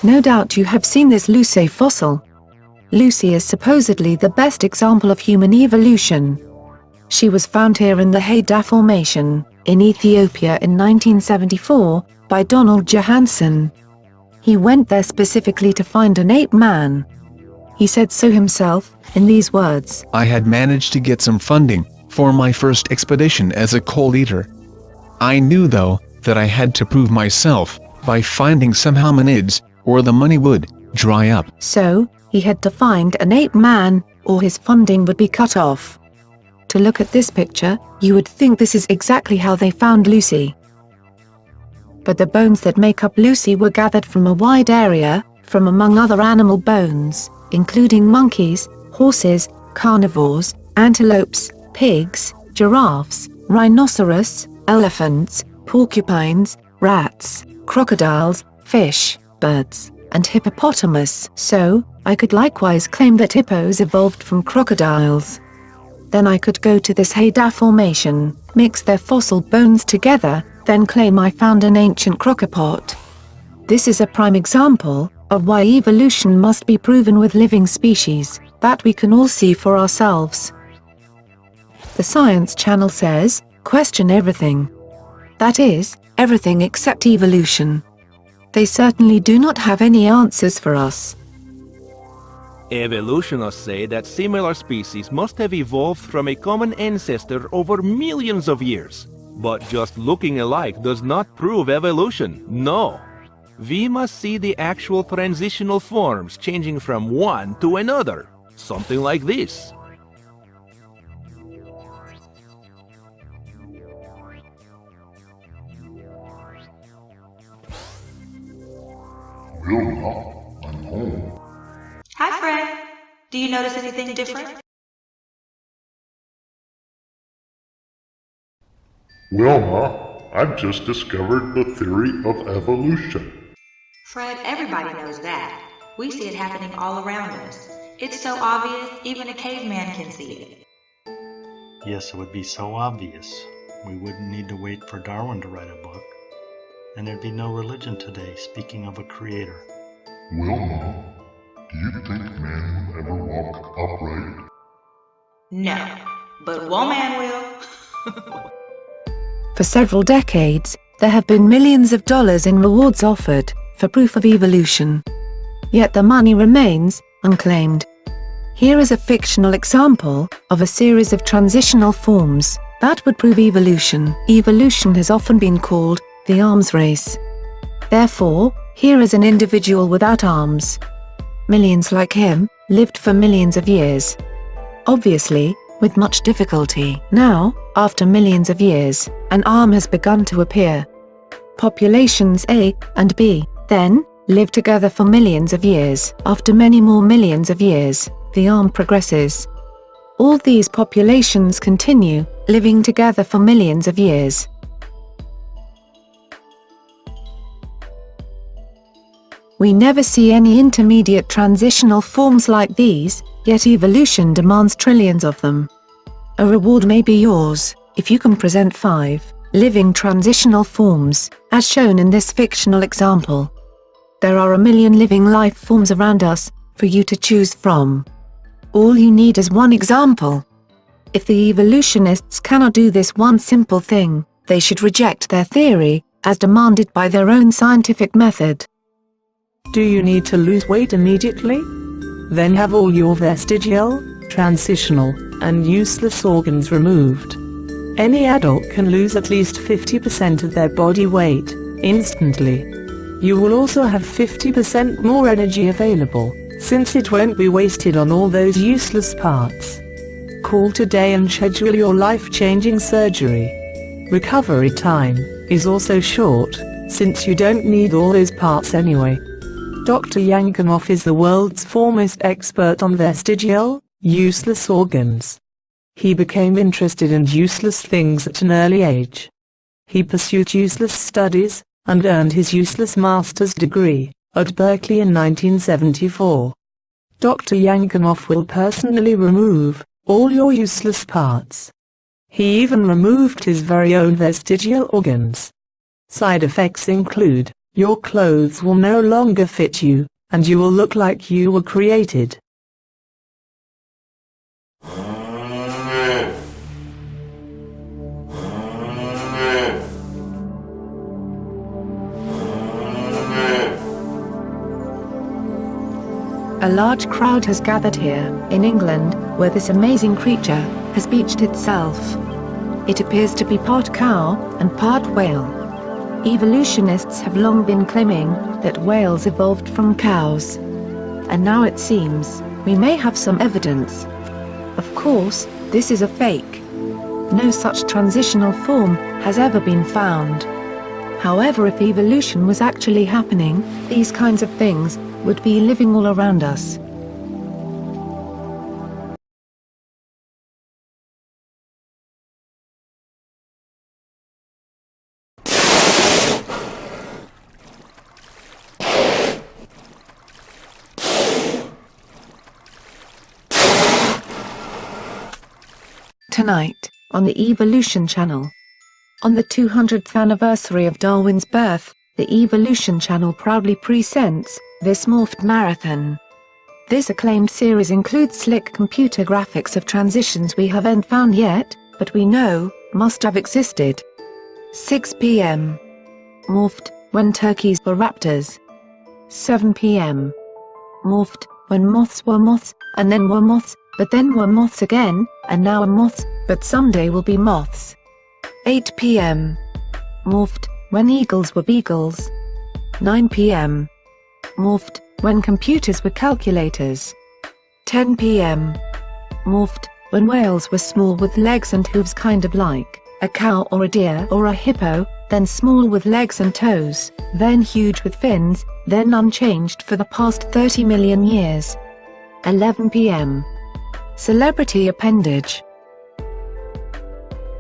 No doubt you have seen this Lucy fossil. Lucy is supposedly the best example of human evolution. She was found here in the Haida Formation, in Ethiopia in 1974, by Donald Johanson. He went there specifically to find an ape man. He said so himself, in these words: "I had managed to get some funding for my first expedition as a coal eater. I knew though, that I had to prove myself, by finding some hominids, or the money would dry up." So, he had to find an ape man, or his funding would be cut off. To look at this picture, you would think this is exactly how they found Lucy. But the bones that make up Lucy were gathered from a wide area, from among other animal bones, including monkeys, horses, carnivores, antelopes, pigs, giraffes, rhinoceros, elephants, porcupines, rats, crocodiles, fish, birds, and hippopotamus. So, I could likewise claim that hippos evolved from crocodiles. Then I could go to this Haida Formation, mix their fossil bones together, then claim I found an ancient crocopod. This is a prime example of why evolution must be proven with living species that we can all see for ourselves. The Science Channel says, question everything. That is, everything except evolution. They certainly do not have any answers for us. Evolutionists say that similar species must have evolved from a common ancestor over millions of years. But just looking alike does not prove evolution, no. We must see the actual transitional forms changing from one to another, something like this. Wilma, I'm home. Hi, Fred. Do you notice anything different? Wilma, I've just discovered the theory of evolution. Fred, everybody knows that. We see it happening all around us. It's so obvious, even a caveman can see it. Yes, it would be so obvious. We wouldn't need to wait for Darwin to write a book. And there'd be no religion today, speaking of a creator. Wilma, do you think man will ever walk upright? No, but woman will. For several decades, there have been millions of dollars in rewards offered for proof of evolution. Yet the money remains unclaimed. Here is a fictional example of a series of transitional forms that would prove evolution. Evolution has often been called the arms race. Therefore, here is an individual without arms. Millions like him lived for millions of years. Obviously, with much difficulty. Now, after millions of years, an arm has begun to appear. Populations A and B, then, live together for millions of years. After many more millions of years, the arm progresses. All these populations continue, living together for millions of years. We never see any intermediate transitional forms like these, yet evolution demands trillions of them. A reward may be yours, if you can present 5 living transitional forms, as shown in this fictional example. There are a million living life forms around us, for you to choose from. All you need is one example. If the evolutionists cannot do this one simple thing, they should reject their theory, as demanded by their own scientific method. Do you need to lose weight immediately? Then have all your vestigial, transitional, and useless organs removed. Any adult can lose at least 50% of their body weight, instantly. You will also have 50% more energy available, since it won't be wasted on all those useless parts. Call today and schedule your life-changing surgery. Recovery time is also short, since you don't need all those parts anyway. Dr. Yankunov is the world's foremost expert on vestigial, useless organs. He became interested in useless things at an early age. He pursued useless studies, and earned his useless master's degree at Berkeley in 1974. Dr. Yankunov will personally remove all your useless parts. He even removed his very own vestigial organs. Side effects include Your clothes will no longer fit you, and you will look like you were created. A large crowd has gathered here, in England, where this amazing creature has beached itself. It appears to be part cow and part whale. Evolutionists have long been claiming that whales evolved from cows. And now it seems we may have some evidence. Of course, this is a fake. No such transitional form has ever been found. However, if evolution was actually happening, these kinds of things would be living all around us. Tonight, on the Evolution Channel. On the 200th anniversary of Darwin's birth, the Evolution Channel proudly presents This Morphed Marathon. This acclaimed series includes slick computer graphics of transitions we haven't found yet, but we know must have existed. 6 p.m. Morphed when turkeys were raptors. 7 p.m. Morphed when moths were moths, and then were moths, but then were moths again, and now are moths, but someday will be moths. 8 p.m. Morphed when eagles were beagles. 9 p.m. Morphed when computers were calculators. 10 p.m. Morphed when whales were small with legs and hooves, kind of like a cow or a deer or a hippo, then small with legs and toes, then huge with fins, then unchanged for the past 30 million years. 11 p.m. Celebrity appendage.